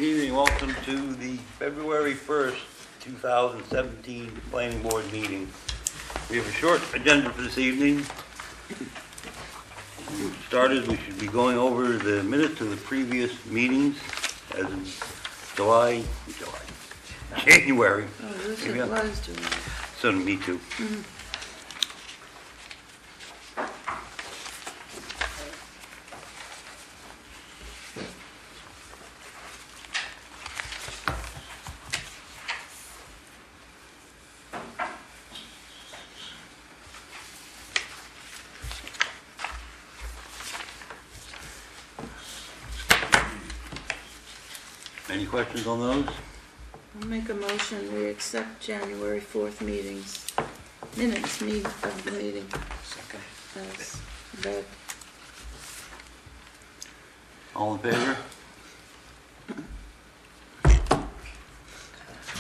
Good evening, welcome to the February 1st, 2017 Planning Board meeting. We have a short agenda for this evening. We started, we should be going over the minutes of the previous meetings as in January. Oh, this Maybe it was doing. So, me too. Any questions on those? I'll make a motion, we accept January 4th minutes of the meeting. Second. As read. All in favor?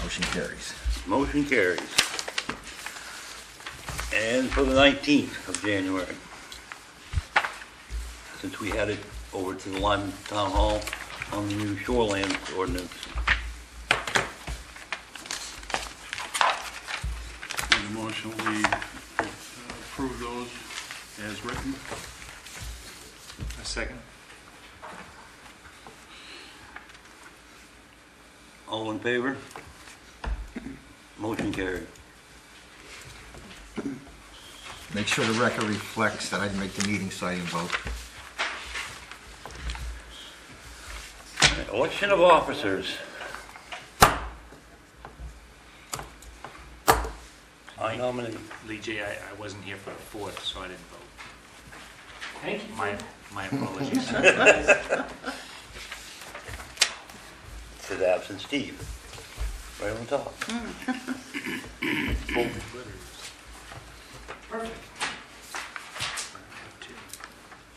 Motion carries. Motion carries. And for the 19th of January, since we had it over to the Lyman Town Hall on the new Shoreland Ordinance. In the motion, we approve those as written. A second. All in favor? Motion carried. Make sure the record reflects that I didn't make the meeting, so I didn't vote. Election of officers. I nominate. Lee J, I wasn't here for the 4th, so I didn't vote. Thank you. My apologies. Says absent Steve. Right on top. Perfect.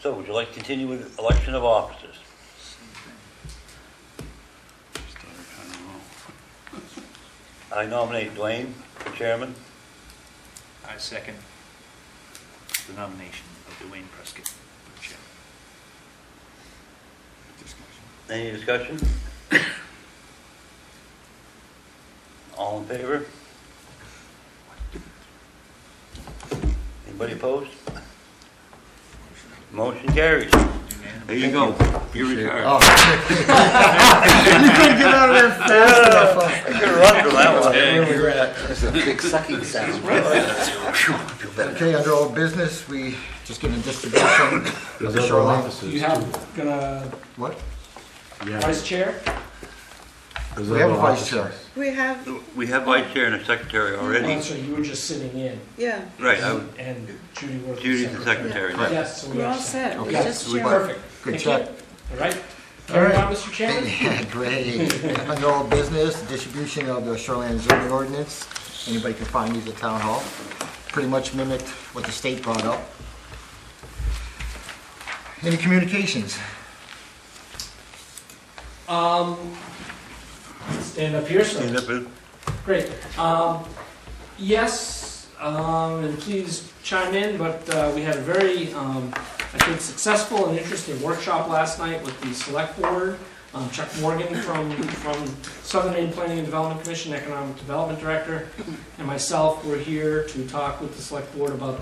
So would you like to continue with election of officers? Started kind of low. I nominate Dwayne for chairman. I second the nomination of Dwayne Prescott for chairman. Any discussion? All in favor? Anybody opposed? Motion carries. There you go. You're retired. Oh. You couldn't get out of there fast enough. I could have run from that one. Where we were at. There's a big sucking sound. Okay, under old business, we just getting a distribution of the Shoreland. You have gonna What? vice chair? We have a vice chair. We have, We have vice chair and a secretary already. Oh, so you were just sitting in. yeah, Right, And Judy was the Judy's the secretary. secretary. Yes, so we we're all are set. We Okay. just We- chair. Perfect. Good Thank check. you. All right. All right. Carry on, Mr. Chairman. Great. Under old business, distribution of the Shoreland zoning ordinance. Anybody can find these at Town Hall. Pretty much mimicked what the state brought up. Any communications? Stand up here, Stand sir. up and- Great. Yes, and please chime in, but we had a very, I think, successful and interesting workshop last night with the Select Board. Chuck Morgan from Southern Maine Planning and Development Commission, Economic Development Director, and myself were here to talk with the Select Board about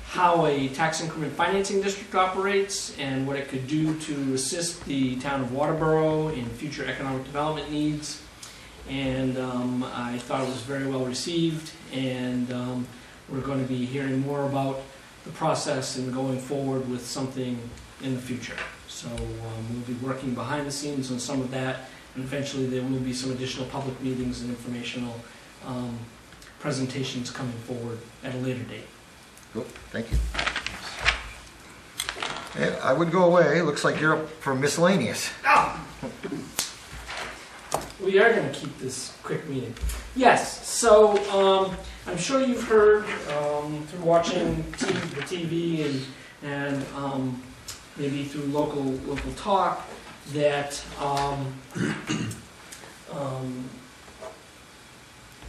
how a tax increment financing district operates and what it could do to assist the town of Waterboro in future economic development needs. And I thought it was very well received, and we're going to be hearing more about the process and going forward with something in the future. So we'll be working behind the scenes on some of that, and eventually there will be some additional public meetings and informational presentations coming forward at a later date. Cool, thank you. And I would go away, looks like you're up for miscellaneous. We are going to keep this quick meeting. Yes, so I'm sure you've heard through watching the TV and maybe through local talk that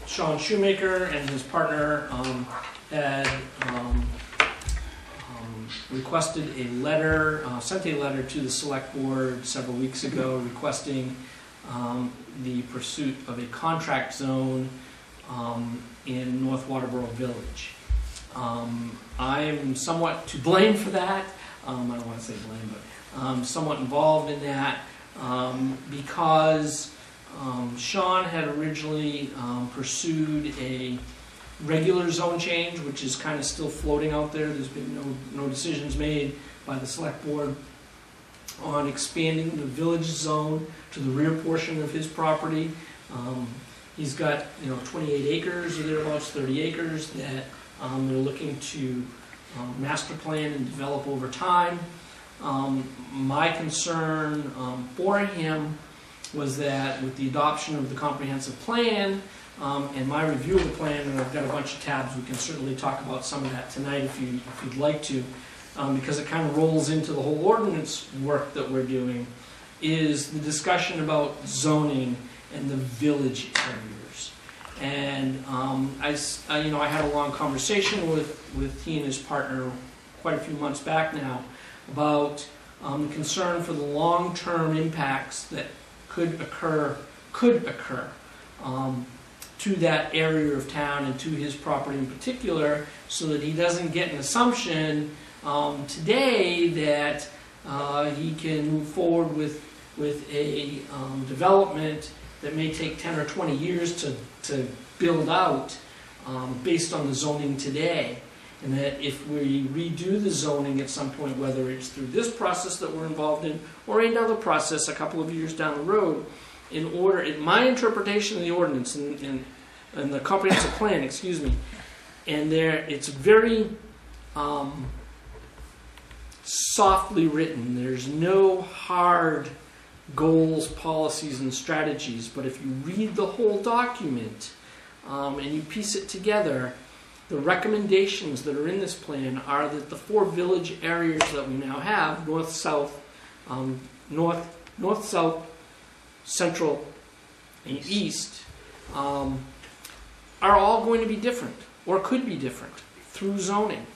Sean Shoemaker and his partner had requested a letter, sent a letter to the select board several weeks ago requesting the pursuit of a contract zone in North Waterboro Village. I am somewhat to blame for that. I don't want to say blame, but somewhat involved in that because Sean had originally pursued a regular zone change, which is kind of still floating out there. There's been no decisions made by the select board on expanding the village zone to the rear portion of his property. He's got 28 acres or thereabouts, 30 acres that they're looking to master plan and develop over time. My concern for him was that with the adoption of the comprehensive plan and my review of the plan, and I've got a bunch of tabs, we can certainly talk about some of that tonight if you'd like to, because it kind of rolls into the whole ordinance work that we're doing, is the discussion about zoning and the village areas. And I had a long conversation with he and his partner quite a few months back now about the concern for the long-term impacts that could occur to that area of town and to his property in particular, so that he doesn't get an assumption today that he can move forward with a development that may take 10 or 20 years to build out based on the zoning today. And that if we redo the zoning at some point, whether it's through this process that we're involved in or another process a couple of years down the road, in my interpretation of the ordinance and the comprehensive plan, excuse me, and it's very softly written. There's no hard goals, policies, and strategies, but if you read the whole document and you piece it together, the recommendations that are in this plan are that the 4 village areas that we now have, north, south, central, and east, are all going to be different, or could be different, through zoning.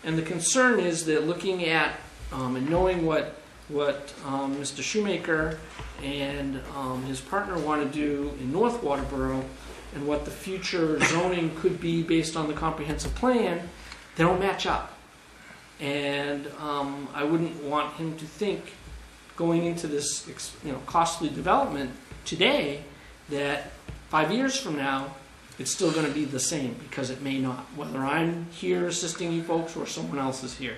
And the concern is that looking at and knowing what Mr. Shoemaker and his partner want to do in North Waterboro, and what the future zoning could be based on the comprehensive plan, they don't match up. And I wouldn't want him to think, going into this costly development today, that 5 years from now it's still going to be the same, because it may not, whether I'm here assisting you folks or someone else is here.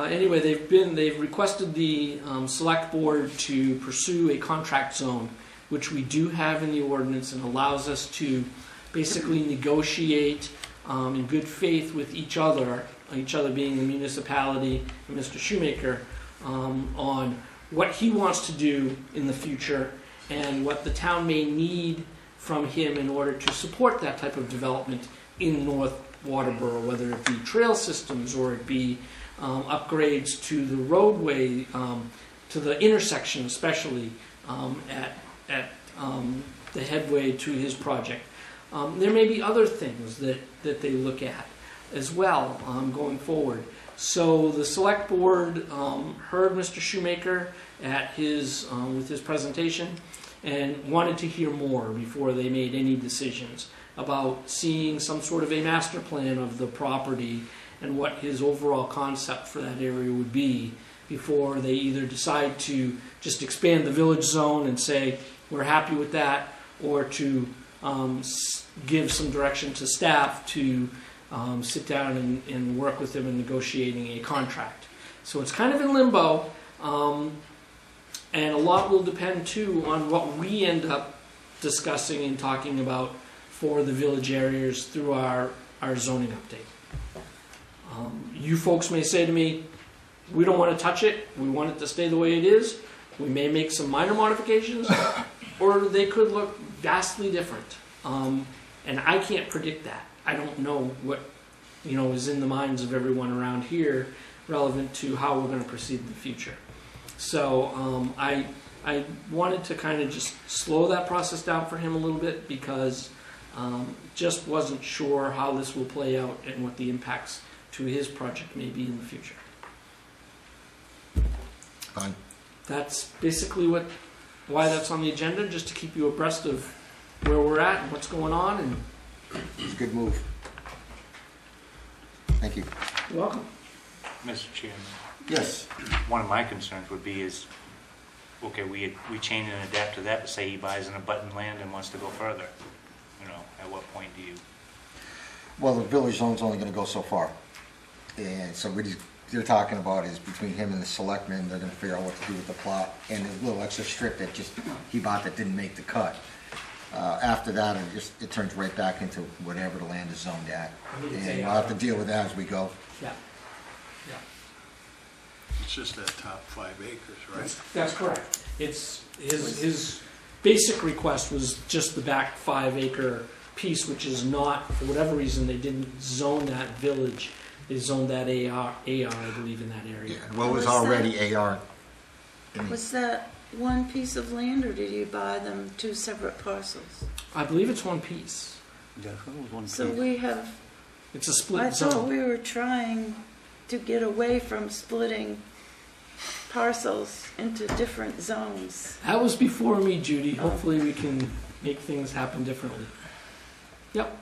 Anyway, they've requested the select board to pursue a contract zone, which we do have in the ordinance, and allows us to basically negotiate in good faith with each other being the municipality and Mr. Shoemaker, on what he wants to do in the future and what the town may need from him in order to support that type of development in North Waterboro, whether it be trail systems or it be upgrades to the roadway, to the intersection especially, at the headway to his project. There may be other things that they look at as well going forward. So the select board heard Mr. Shoemaker at with his presentation and wanted to hear more before they made any decisions about seeing some sort of a master plan of the property and what his overall concept for that area would be before they either decide to just expand the village zone and say we're happy with that, or to give some direction to staff to sit down and work with them in negotiating a contract. So it's kind of in limbo, and a lot will depend too on what we end up discussing and talking about for the village areas through our zoning update. You folks may say to me, we don't want to touch it, we want it to stay the way it is. We may make some minor modifications, or they could look vastly different. And I can't predict that. I don't know what is in the minds of everyone around here relevant to how we're going to proceed in the future. So I wanted to kind of just slow that process down for him a little bit, because Just wasn't sure how this will play out and what the impacts to his project may be in the future. Fine. That's basically why that's on the agenda, just to keep you abreast of where we're at and what's going on, and It's a good move. Thank you. you're welcome. Mr. Chairman, Yes. one of my concerns would be is, okay, we change and adapt to that, but say he buys an abutting land and wants to go further. You know, at what point do you? Well, the village zone's only gonna go so far. And so what they're talking about is between him and the selectmen, they're gonna figure out what to do with the plot and the little extra strip that just, he bought that didn't make the cut. After that, it turns right back into whatever the land is zoned at. And we'll have to deal with that as we go. Yeah. Yeah. It's just that top 5 acres, right? That's correct. It's, his basic request was just the back 5-acre piece, which is not, for whatever reason, they didn't zone that village. They zoned that AR, I believe, in that area. What was Was that- already AR. Was that one piece of land, or did you buy them 2 separate parcels? I believe it's one piece. Yeah, it was one So piece. we have, It's a I split thought zone. we were trying to get away from splitting parcels into different zones. That was before me, Judy. Hopefully we can make things happen differently. Yep.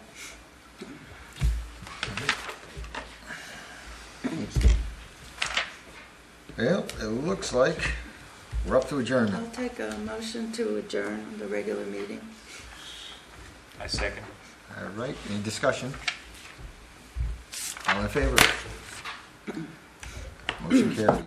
Well, it looks like we're up to I'll adjournment. take a motion to adjourn the regular meeting. I second. All right, any discussion? All in favor? Motion carried.